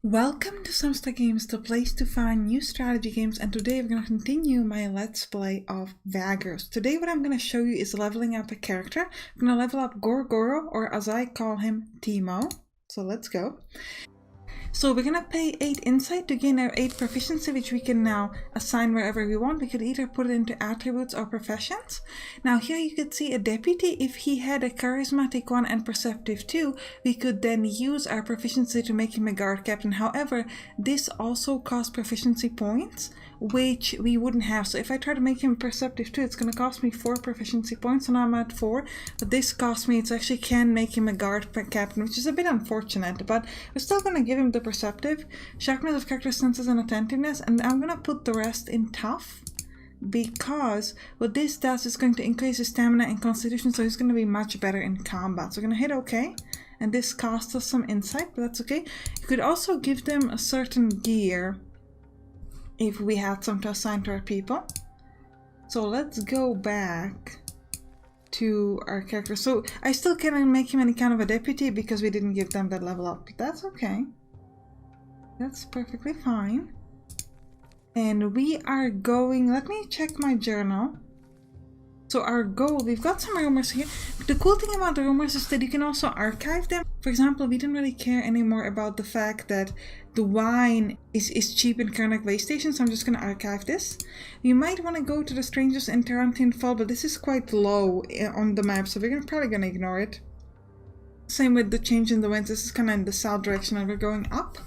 Welcome to Sampstra Games, the place to find new strategy games, and today we're going to continue my let's play of Vagrus. Today what I'm going to show you is leveling up a character. I'm going to level up Gorgoro, or as I call him, Timo. So let's go. So we're going to pay 8 insight to gain our 8 proficiency, which we can now assign wherever we want. We could either put it into attributes or professions. Now here you could see a deputy. If he had a charismatic 1 and perceptive 2, we could then use our proficiency to make him a guard captain. However, this also costs proficiency points, which we wouldn't have. So if I try to make him perceptive 2, it's going to cost me 4 proficiency points, so now I'm at 4. But this costs me, it actually can make him a guard captain, which is a bit unfortunate, but we're still going to give him the perceptive, sharpness of character senses, and attentiveness, and I'm going to put the rest in tough, because what this does is going to increase his stamina and constitution, so he's going to be much better in combat. So we're going to hit OK, and this costs us some insight, but that's okay. You could also give them a certain gear if we had some to assign to our people. So let's go back to our character. So I still can't make him any kind of a deputy because we didn't give them that level up, but that's okay. That's perfectly fine. And we are going, let me check my journal. So our goal, we've got some rumors here. The cool thing about the rumors is that you can also archive them. For example, we didn't really care anymore about the fact that the wine is cheap in Karnak Way Station, so I'm just going to archive this. You might want to go to the Strangers in Tarantine Fall, but this is quite low on the map, so we're probably going to ignore it. Same with the change in the winds. This is kind of in the south direction and we're going up.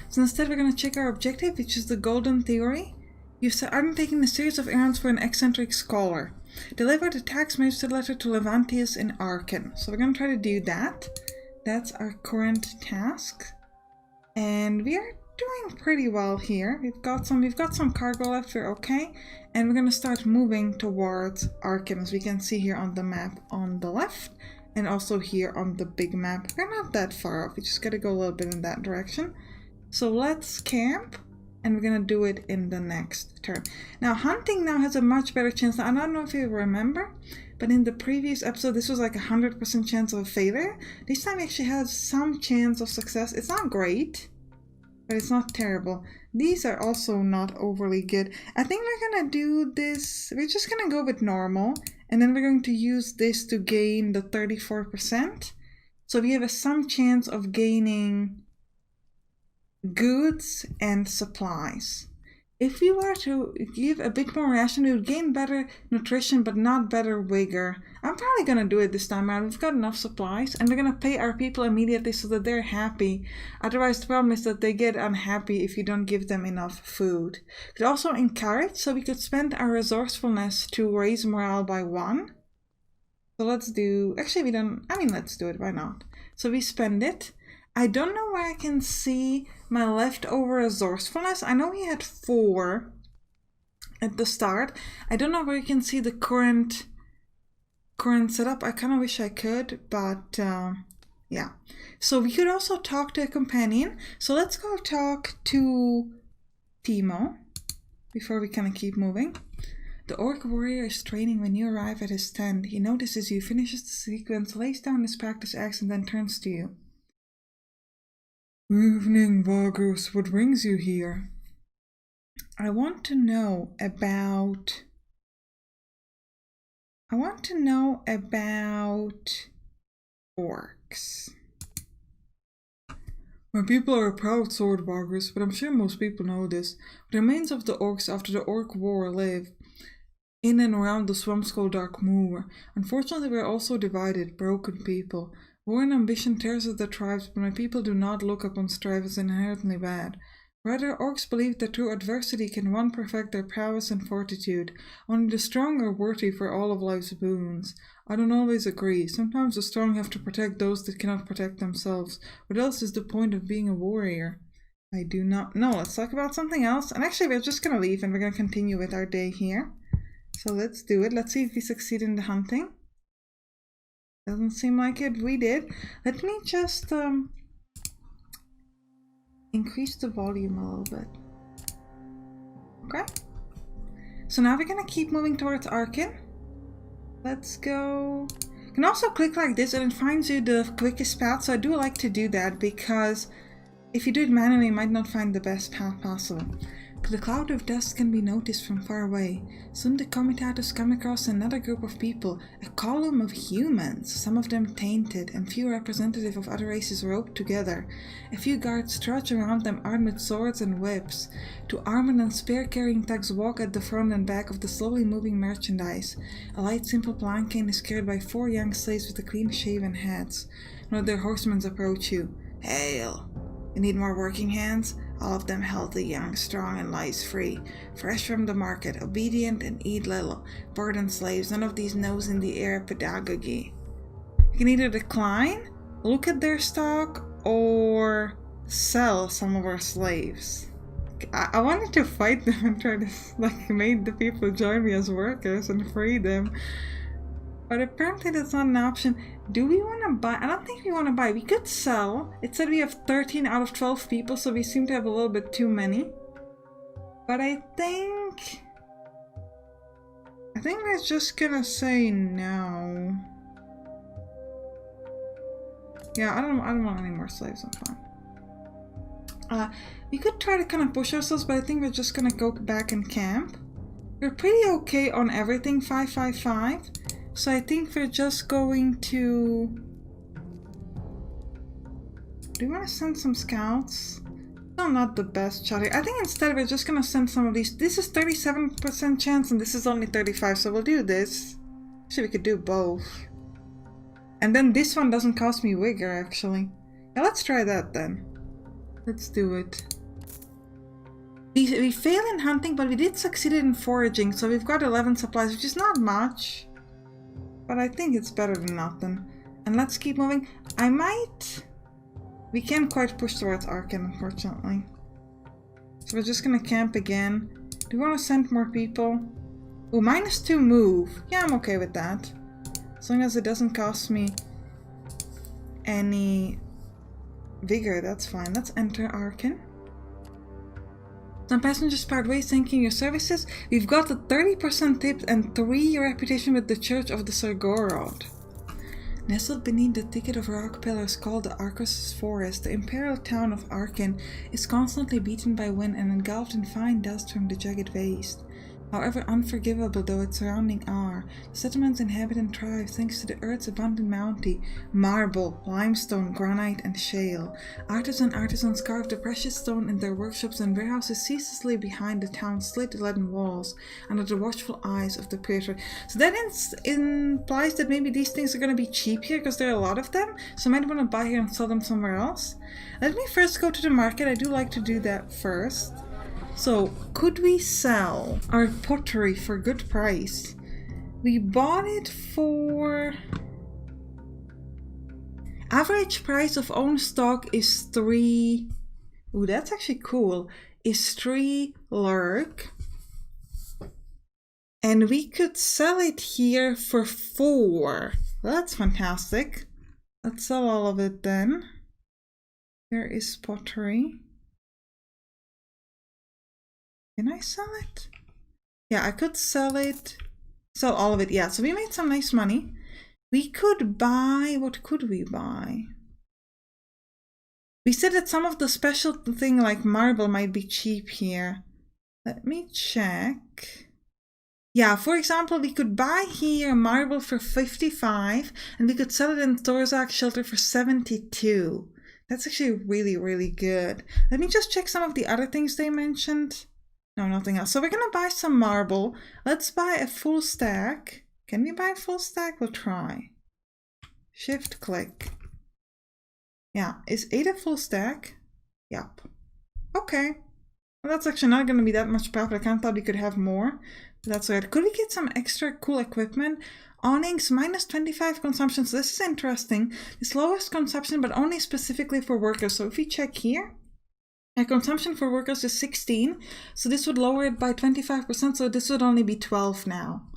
So instead we're going to check our objective, which is the Golden Theory. You've undertaken a series of errands for an eccentric scholar. Deliver the tax magistrate letter to Levantius in Arcane. So we're going to try to do that. That's our current task. And we are doing pretty well here. We've got some cargo left, we're okay. And we're going to start moving towards Arcane, as we can see here on the map on the left. And also here on the big map. We're not that far off, we just got to go a little bit in that direction. So let's camp, and we're gonna do it in the next turn. Now hunting now has a much better chance. Now, I don't know if you remember, but in the previous episode this was like 100% chance of a failure. This time it actually has some chance of success. It's not great, but it's not terrible. These are also not overly good. I think we're gonna do this, we're just gonna go with normal, and then we're going to use this to gain the 34%. So we have some chance of gaining goods and supplies. If we were to give a bit more ration, we would gain better nutrition but not better vigor. I'm probably gonna do it this time around. We've got enough supplies, and we're gonna pay our people immediately so that they're happy. Otherwise the problem is that they get unhappy if you don't give them enough food. We could also encourage, so we could spend our resourcefulness to raise morale by 1. So let's do, actually we don't, let's do it, why not? So we spend it. I don't know where I can see my leftover resourcefulness. I know we had 4 at the start. I don't know where you can see the current setup. I kind of wish I could, but yeah. So we could also talk to a companion. So let's go talk to Timo before we kind of keep moving. The orc warrior is training. When you arrive at his tent, he notices you, finishes the sequence, lays down his practice axe, and then turns to you. Evening, Vagrus. What brings you here? I want to know about orcs. My people are a proud sword, Vagrus, but I'm sure most people know this. The remains of the orcs after the orc war live in and around the Swamp-Skull Dark Moor. Unfortunately, we are also divided, broken people. War and ambition tears at the tribes, but my people do not look upon strife as inherently bad. Rather, orcs believe that through adversity can one perfect their prowess and fortitude. Only the strong are worthy for all of life's boons. I don't always agree. Sometimes the strong have to protect those that cannot protect themselves. What else is the point of being a warrior? I do not know. Let's talk about something else. And actually, we're just going to leave and we're going to continue with our day here. So let's do it. Let's see if we succeed in the hunting. Doesn't seem like it. We did. Let me just increase the volume a little bit. Okay. So now we're gonna keep moving towards Arcane. Let's go. You can also click like this and it finds you the quickest path. So I do like to do that because If you do it manually, you might not find the best path possible. The cloud of dust can be noticed from far away. Soon the comitatus come across another group of people, a column of humans, some of them tainted, and few representative of other races roped together. A few guards trudge around them armed with swords and whips. Two armored and spear-carrying thugs walk at the front and back of the slowly moving merchandise. A light, simple planking is carried by 4 young slaves with clean-shaven heads. One of their horsemen approach you. Hail! You need more working hands? All of them healthy, young, strong, and lice-free, fresh from the market, obedient and eat little, burdened slaves, none of these nose in the air pedagogy. You can either decline, look at their stock, or sell some of our slaves. I wanted to fight them and try to make the people join me as workers and free them. But apparently that's not an option. Do we want to buy? I don't think we want to buy. We could sell. It said we have 13 out of 12 people, so we seem to have a little bit too many. But I think we're just gonna say no. Yeah, I don't want any more slaves. I'm fine. We could try to kind of push ourselves, but I think we're just gonna go back and camp. We're pretty okay on everything, 555. So I think we're just going to... Do we want to send some scouts? No, not the best shot here. I think instead we're just going to send some of these. This is 37% chance and this is only 35, so we'll do this. Actually, we could do both. And then this one doesn't cost me vigor, actually. Yeah, let's try that then. Let's do it. We failed in hunting, but we did succeed in foraging, so we've got 11 supplies, which is not much. But I think it's better than nothing. And let's keep moving. We can't quite push towards arcane, unfortunately. So we're just gonna camp again. Do we want to send more people? Oh, -2 move. Yeah, I'm okay with that. As long as it doesn't cost me any vigor, that's fine. Let's enter arcane. Some passengers part ways thanking your services. We've got a 30% tip and 3 reputation with the Church of the Sargorod. Nestled beneath the thicket of rock pillars called the Arcos Forest, the imperial town of Arcane is constantly beaten by wind and engulfed in fine dust from the jagged waste. However unforgivable though its surroundings are, the settlements inhabit and thrive thanks to the earth's abundant bounty: marble, limestone, granite, and shale. Artisans carve the precious stone in their workshops and warehouses ceaselessly behind the town's slit leaden walls, under the watchful eyes of the praetor. So that implies that maybe these things are going to be cheap here, because there are a lot of them, so I might want to buy here and sell them somewhere else. Let me first go to the market. I do like to do that first. So, could we sell our pottery for good price? We bought it for... Average price of own stock is 3... Ooh, that's actually cool. Is 3 lurk. And we could sell it here for 4. Well, that's fantastic. Let's sell all of it then. There is pottery. Can I sell it? Yeah, I could sell it. Sell all of it. Yeah, so we made some nice money. We could buy... What could we buy? We said that some of the special thing like marble might be cheap here. Let me check. Yeah, for example, we could buy here marble for 55 and we could sell it in Thorzak Shelter for 72. That's actually really, really good. Let me just check some of the other things they mentioned. No, nothing else. So we're gonna buy some marble. Let's buy a full stack. Can we buy a full stack? We'll try. Shift click. Yeah, is 8 a full stack? Yep. Okay. Well, that's actually not gonna be that much profit. I kind of thought we could have more. But that's right. Could we get some extra cool equipment? Awnings, -25 consumption. So this is interesting. It's lowest consumption, but only specifically for workers. So if we check here, our consumption for workers is 16, so this would lower it by 25%, so this would only be 12 now.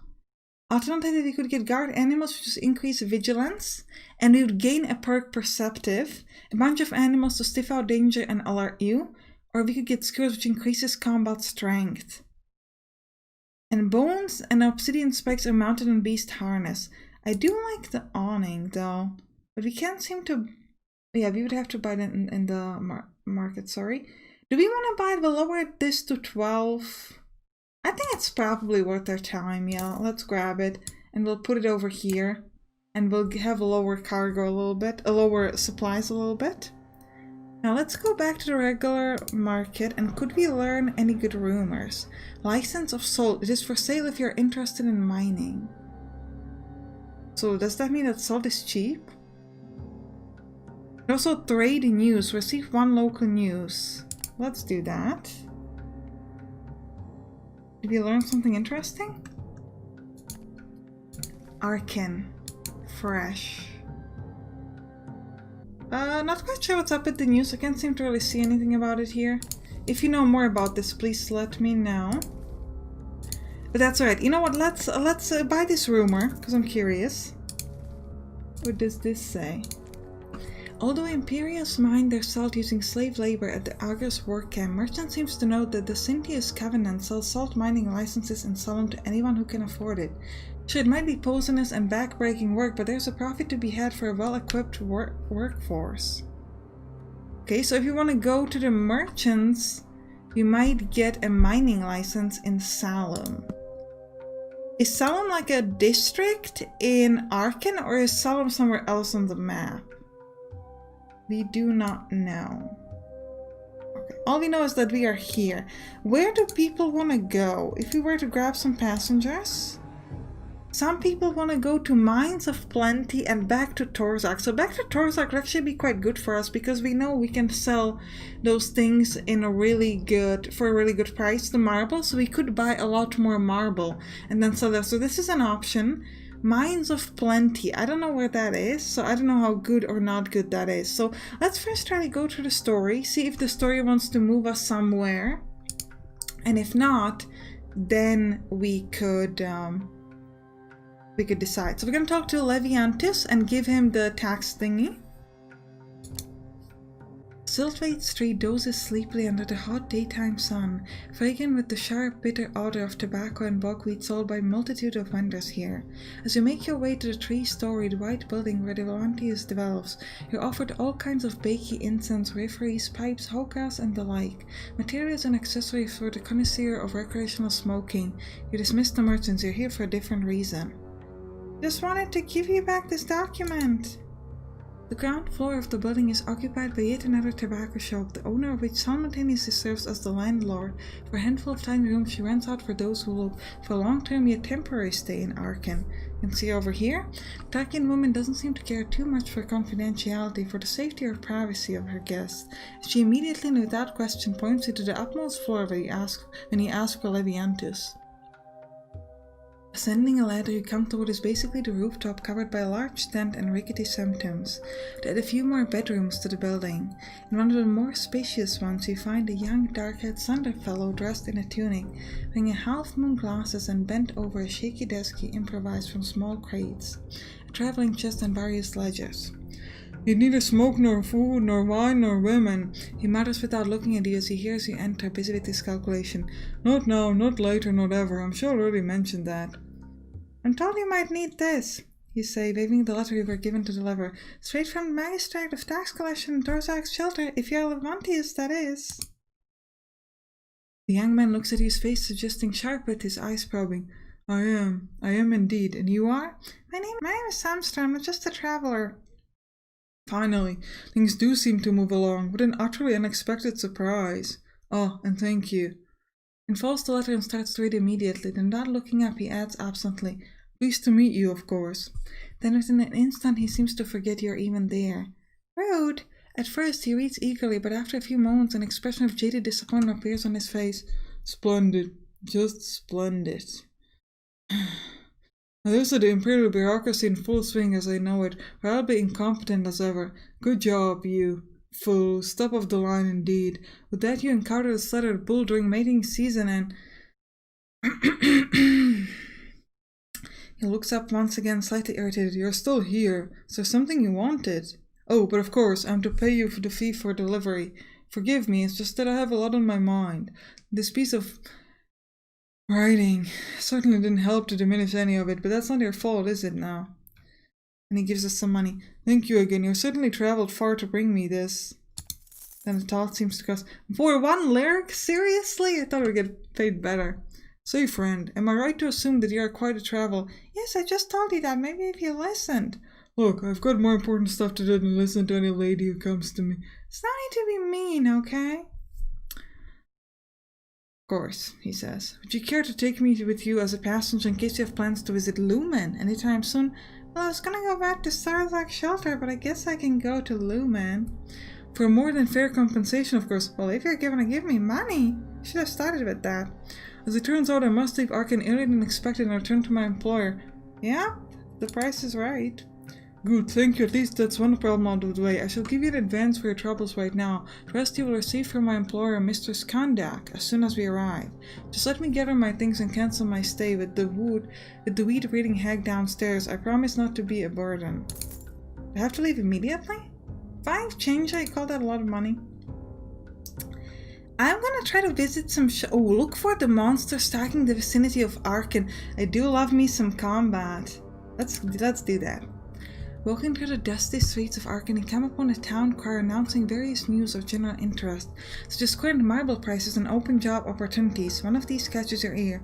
Alternatively, we could get guard animals, which is increase vigilance, and we would gain a perk perceptive, a bunch of animals to sniff out danger and alert you, or we could get skewers, which increases combat strength. And bones and obsidian spikes are mounted on beast harness. I do like the awning though, but we can't seem to Yeah, we would have to buy it in the market, sorry. Do we want to buy it? We'll lower this to 12. I think it's probably worth our time, yeah. Let's grab it and we'll put it over here. And we'll have a lower cargo a little bit, a lower supplies a little bit. Now let's go back to the regular market, and could we learn any good rumors? License of salt. It is for sale if you're interested in mining. So does that mean that salt is cheap? Also trade news. Receive 1 local news. Let's do that. Did we learn something interesting? Arcane. Fresh. Not quite sure what's up with the news. I can't seem to really see anything about it here. If you know more about this, please let me know. But that's alright. You know what? Let's buy this rumor, because I'm curious. What does this say? Although Imperials mine their salt using slave labor at the Vagrus work camp, merchant seems to note that the Sintius Covenant sells salt mining licenses and sell them to anyone who can afford it. Sure, it might be poisonous and back-breaking work, but there's a profit to be had for a well-equipped workforce. Okay, so if you want to go to the merchants, you might get a mining license in Salem. Is Salem like a district in Arcane, or is Salem somewhere else on the map? We do not know. Okay. All we know is that we are here. Where do people want to go? If we were to grab some passengers? Some people want to go to Mines of Plenty and back to Torzak. So back to Torzak would actually be quite good for us, because we know we can sell those things in a really good price, the marble. So we could buy a lot more marble and then sell that. So this is an option. Mines of Plenty. I don't know where that is, so I don't know how good or not good that is. So let's first try to go through the story, see if the story wants to move us somewhere. And if not, then we could decide. So we're going to talk to Leviantus and give him the tax thingy. Siltvate Street dozes sleepily under the hot daytime sun, fragrant with the sharp, bitter odor of tobacco and buckwheat sold by a multitude of vendors here. As you make your way to the 3-storied white building where the Leviantus develops, you're offered all kinds of bakey incense, referees, pipes, hookahs, and the like, materials and accessories for the connoisseur of recreational smoking. You dismiss the merchants. You're here for a different reason. Just wanted to give you back this document. The ground floor of the building is occupied by yet another tobacco shop, the owner of which simultaneously serves as the landlord. For a handful of tiny rooms she rents out for those who look for a long-term yet temporary stay in Arcane. You can see over here, the Arcane woman doesn't seem to care too much for confidentiality, for the safety or privacy of her guests. She immediately and without question points you to the upmost floor when you ask for Leviantus. Ascending a ladder, you come to what is basically the rooftop, covered by a large tent and rickety symptoms. They add a few more bedrooms to the building. In one of the more spacious ones, you find a young, dark-haired slender fellow dressed in a tunic, wearing half-moon glasses and bent over a shaky desk he improvised from small crates, a traveling chest and various ledgers. "You'd neither smoke nor food, nor wine, nor women," he mutters without looking at you as he hears you enter, busy with his calculation. "Not now, not later, not ever. I'm sure I already mentioned that." "I'm told you might need this," you say, waving the letter you were given to deliver. "Straight from the Magistrate of Tax Collection in Torzak's shelter, if you're Leviantus, that is." The young man looks at you, his face suggesting sharp with his eyes probing. I am indeed. And you are?" My name is Sampstra. I'm just a traveler." "Finally, things do seem to move along. What an utterly unexpected surprise." "Oh, and thank you." And folds the letter and starts to read immediately. Then, without looking up, he adds absently, "Pleased to meet you, of course." Then within an instant he seems to forget you're even there. "Rude." At first he reads eagerly, but after a few moments an expression of jaded disappointment appears on his face. "Splendid. Just splendid." "Now there's the Imperial bureaucracy in full swing as I know it, or I'll be incompetent as ever. Good job, you fool. Top of the line indeed. With that you encountered a slaughtered bull during mating season and..." He looks up once again, slightly irritated. "You're still here. Is there something you wanted?" "Oh, but of course, I'm to pay you for the fee for delivery. Forgive me, it's just that I have a lot on my mind. This piece of writing certainly didn't help to diminish any of it, but that's not your fault, is it now?" And he gives us some money. Thank you again. You certainly traveled far to bring me this. Then the thought seems to cost. For one lyric? Seriously? I thought we'd get paid better. Say, friend, am I right to assume that you are quite a travel? Yes, I just told you that. Maybe if you listened. Look, I've got more important stuff to do than listen to any lady who comes to me. It's not need to be mean, okay? Of course, he says. Would you care to take me with you as a passenger in case you have plans to visit Lumen anytime soon? Well, I was gonna go back to Starzak Shelter, but I guess I can go to Lumen. For more than fair compensation, of course. Well, if you're gonna give me money, I should have started with that. As it turns out, I must leave Arcane earlier than expected and return to my employer. Yeah, the price is right. Good, thank you. At least that's one problem out of the way. I shall give you an advance for your troubles right now. The rest you will receive from my employer, Mr. Skandak, as soon as we arrive. Just let me gather my things and cancel my stay with the weed-reading hag downstairs. I promise not to be a burden. I have to leave immediately? 5 change? I call that a lot of money. I'm gonna try to visit some look for the monster stalking the vicinity of Arcane. I do love me some combat. Let's do that. Walking through the dusty streets of Arcane, you come upon a town crier announcing various news of general interest, such as current marble prices and open job opportunities. One of these catches your ear.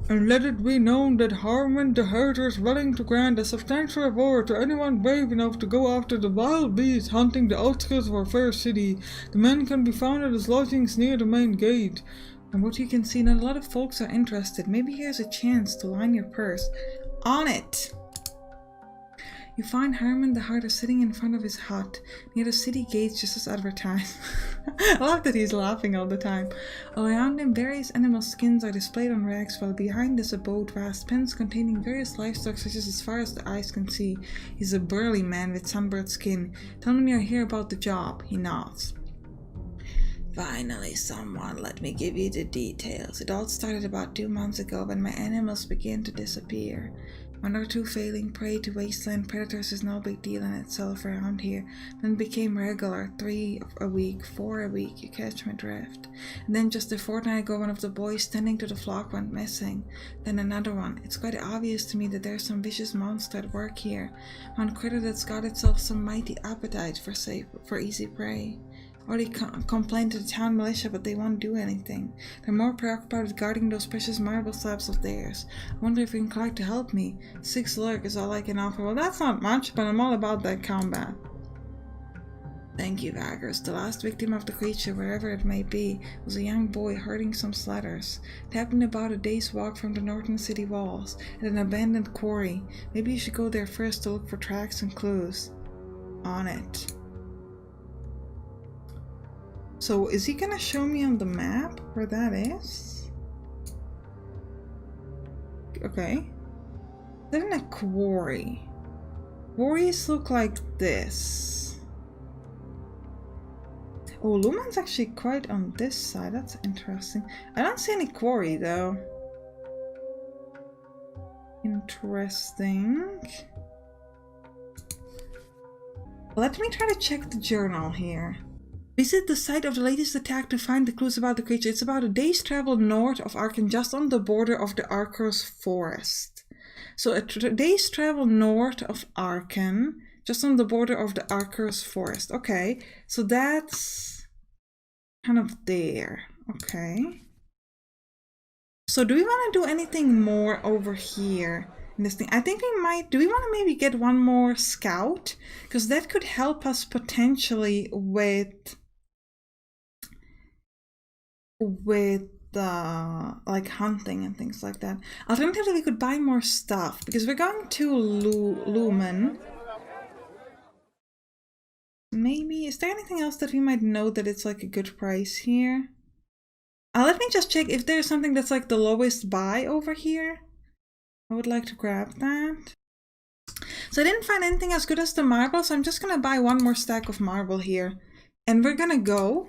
And let it be known that Harmon the Herder is willing to grant a substantial reward to anyone brave enough to go after the wild beasts hunting the outskirts of our fair city. The men can be found at his lodgings near the main gate. From what you can see, not a lot of folks are interested. Maybe here's a chance to line your purse. On it! You find Harmon the Harder sitting in front of his hut, near the city gates just as advertised. I love that he's laughing all the time. All around him, various animal skins are displayed on racks, while behind his abode, vast pens containing various livestock such as far as the eyes can see. He's a burly man with sunburned skin. Tell me you're here about the job. He nods. Finally, someone, let me give you the details. It all started about 2 months ago when my animals began to disappear. 1 or 2 failing prey to wasteland predators is no big deal in itself around here. Then it became regular, 3 a week, 4 a week, you catch my drift. And then just a fortnight ago, one of the boys tending to the flock went missing. Then another one. It's quite obvious to me that there's some vicious monster at work here. One critter that's got itself some mighty appetite for easy prey. Already complained to the town militia, but they won't do anything. They're more preoccupied with guarding those precious marble slabs of theirs. I wonder if you can collect to help me. 6 lurk is all I can offer. Well, that's not much, but I'm all about that combat. Thank you, Vagrus. The last victim of the creature, wherever it may be, was a young boy herding some sledders. It happened about a day's walk from the northern city walls, at an abandoned quarry. Maybe you should go there first to look for tracks and clues. On it. So, is he gonna show me on the map where that is? Okay. Is that in a quarry? Quarries look like this. Oh, Lumen's actually quite on this side. That's interesting. I don't see any quarry though. Interesting. Let me try to check the journal here. Visit the site of the latest attack to find the clues about the creature. It's about a day's travel north of Arcane, just on the border of the Arcos forest. So a day's travel north of Arcane, just on the border of the Arcos forest. Okay, so that's kind of there. Okay. So do we want to do anything more over here in this thing? I think we might. Do we want to maybe get one more scout? Because that could help us potentially with like hunting and things like that. Alternatively, we could buy more stuff because we're going to Lumen. Maybe, is there anything else that we might know that it's like a good price here? Let me just check if there's something that's like the lowest buy over here. I would like to grab that. So I didn't find anything as good as the marble, so I'm just gonna buy 1 more stack of marble here. And we're gonna go.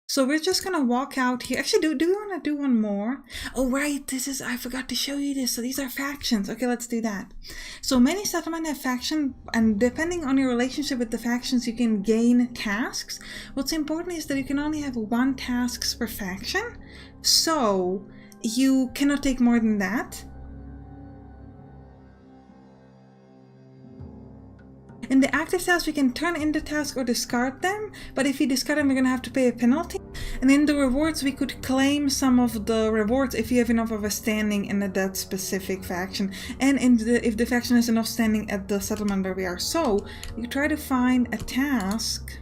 So we're just gonna walk out here. Actually, do we want to do one more? Oh right, I forgot to show you this. So these are factions. Okay, let's do that. So many settlements have factions, and depending on your relationship with the factions, you can gain tasks. What's important is that you can only have 1 task per faction. So you cannot take more than that. In the active tasks, we can turn in the task or discard them, but if we discard them, we're gonna have to pay a penalty. And in the rewards, we could claim some of the rewards if you have enough of a standing in that specific faction, and if the faction has enough standing at the settlement where we are. So you try to find a task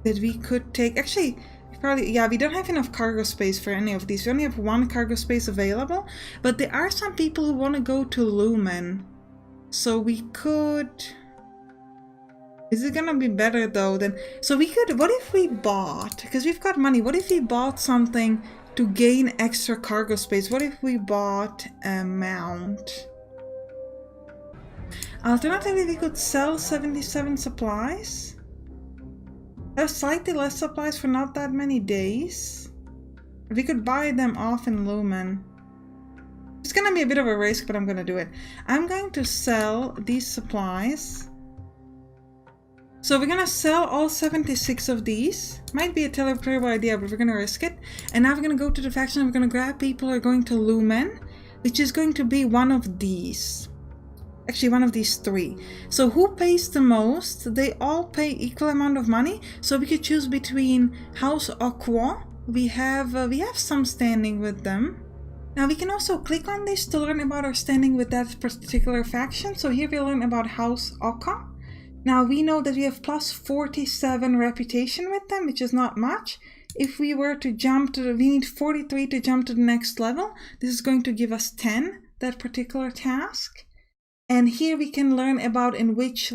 that we could take. Actually, probably, yeah, we don't have enough cargo space for any of these. We only have one cargo space available, but there are some people who want to go to Lumen. So we could... Is it gonna be better though than... So we could... What if we bought... Because we've got money. What if we bought something to gain extra cargo space? What if we bought a mount? Alternatively, we could sell 77 supplies. There's slightly less supplies for not that many days. We could buy them off in Lumen. It's gonna be a bit of a risk, but I'm gonna do it. I'm going to sell these supplies. So we're gonna sell all 76 of these. Might be a terrible idea, but we're gonna risk it. And now we're gonna go to the faction and we're gonna grab people who are going to Lumen, which is going to be one of these. Actually, one of these three. So who pays the most? They all pay equal amount of money. So we could choose between House Aqua. We have some standing with them. Now we can also click on this to learn about our standing with that particular faction. So here we learn about House Aqua. Now we know that we have plus 47 reputation with them, which is not much. If we were to jump to we need 43 to jump to the next level. This is going to give us 10, that particular task. And here we can learn about in which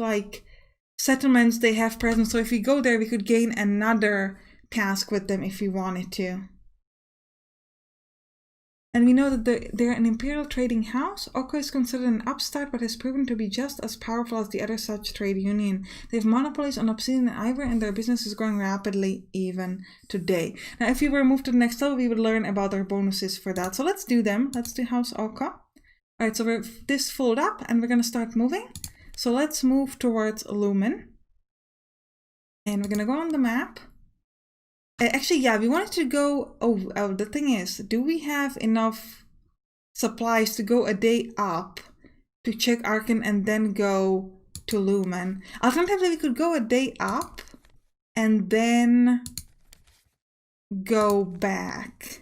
settlements they have presence. So if we go there, we could gain another task with them if we wanted to. And we know that they're an imperial trading house. Oko is considered an upstart, but has proven to be just as powerful as the other such trade union. They have monopolies on obsidian and ivory, and their business is growing rapidly even today. Now, if we were moved to the next level, we would learn about their bonuses for that. So let's do them. Let's do House Oko. Alright, so we're this filled up, and we're going to start moving. So let's move towards Lumen. And we're going to go on the map. Actually, yeah, we wanted to go... Oh, the thing is, do we have enough supplies to go a day up to check Arcane and then go to Lumen? Alternatively, we could go a day up and then go back.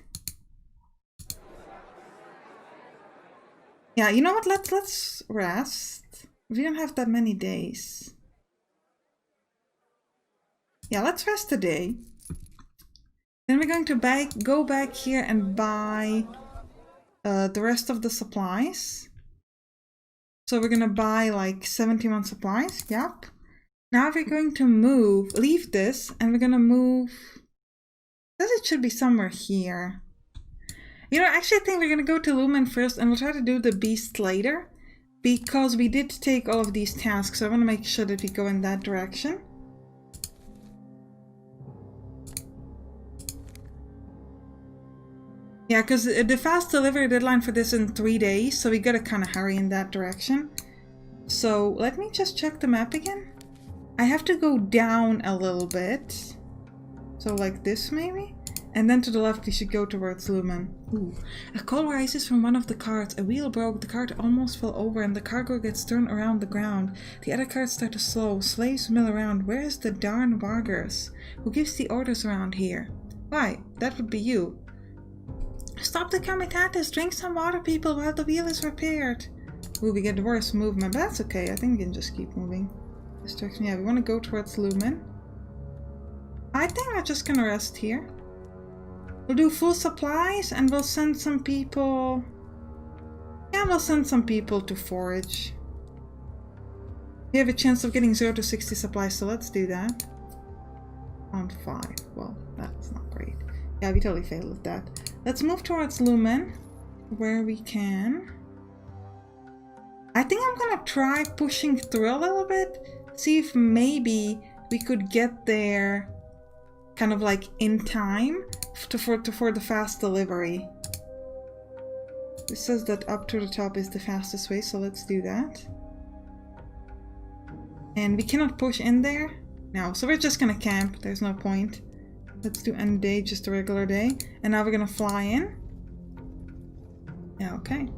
Yeah, you know what? Let's rest. We don't have that many days. Yeah, let's rest a day. Then we're going to go back here and buy the rest of the supplies. So we're gonna buy like 71 supplies. Yep. Now we're going to leave this, and we're gonna move. It should be somewhere here. You know, actually, I think we're gonna go to Lumen first, and we'll try to do the beast later, because we did take all of these tasks. So I want to make sure that we go in that direction. Yeah, because the fast delivery deadline for this is in 3 days, so we gotta kind of hurry in that direction. So let me just check the map again. I have to go down a little bit. So like this maybe? And then to the left we should go towards Lumen. Ooh. A call rises from one of the carts. A wheel broke, the cart almost fell over, and the cargo gets turned around the ground. The other carts start to slow. Slaves mill around. Where is the darn Vagrus? Who gives the orders around here? Why, that would be you. Stop the comitatus! Drink some water, people, while the wheel is repaired. Ooh, we get worse movement, but that's okay. I think we can just keep moving. This direction, yeah, we want to go towards Lumen. I think we're just gonna rest here. We'll do full supplies, and we'll send some people... Yeah, we'll send some people to forage. We have a chance of getting 0 to 60 supplies, so let's do that. On 5. Well, that's not great. Yeah, we totally failed with that. Let's move towards Lumen, where we can. I think I'm gonna try pushing through a little bit, see if maybe we could get there kind of like in time for the fast delivery. It says that up to the top is the fastest way, so let's do that. And we cannot push in there? No, so we're just gonna camp, there's no point. Let's do end day, just a regular day. And now we're gonna fly in. Yeah, okay.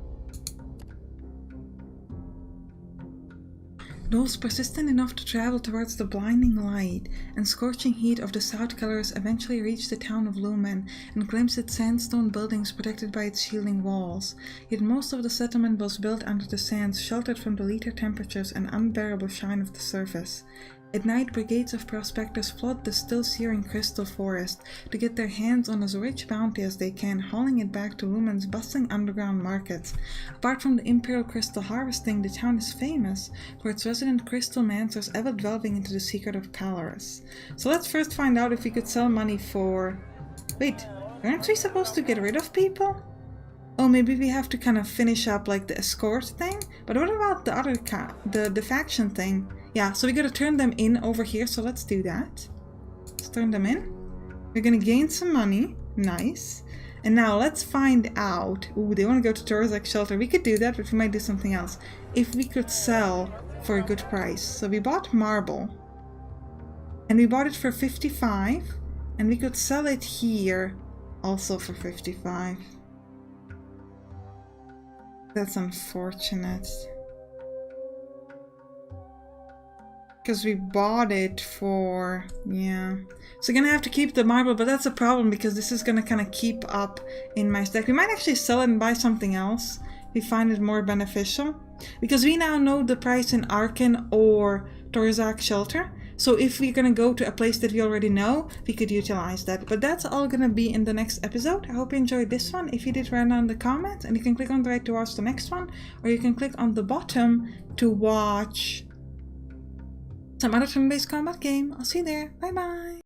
Those persistent enough to travel towards the blinding light and scorching heat of the South Colors eventually reach the town of Lumen and glimpse its sandstone buildings protected by its shielding walls. Yet most of the settlement was built under the sands, sheltered from the lethal temperatures and unbearable shine of the surface. At night, brigades of prospectors flood the still searing crystal forest to get their hands on as rich bounty as they can, hauling it back to Lumen's bustling underground markets. Apart from the imperial crystal harvesting, the town is famous for its resident crystal mancers ever delving into the secret of Perilous. So let's first find out if we could sell money for... Wait, aren't we supposed to get rid of people? Oh, maybe we have to kind of finish up like the escort thing? But what about the other the faction thing? Yeah, so we gotta turn them in over here, so let's do that. Let's turn them in. We're gonna gain some money. Nice. And now let's find out... Ooh, they want to go to Torzak's shelter. We could do that, but we might do something else. If we could sell for a good price. So we bought marble. And we bought it for 55. And we could sell it here also for 55. That's unfortunate. Because we bought it for... yeah. So we're gonna have to keep the marble, but that's a problem because this is gonna kind of keep up in my stack. We might actually sell it and buy something else if we find it more beneficial. Because we now know the price in Arcane or Torzak's shelter. So if we're gonna go to a place that we already know, we could utilize that. But that's all gonna be in the next episode. I hope you enjoyed this one. If you did, write down in the comments, and you can click on the right to watch the next one, or you can click on the bottom to watch some other turn-based combat game. I'll see you there. Bye bye.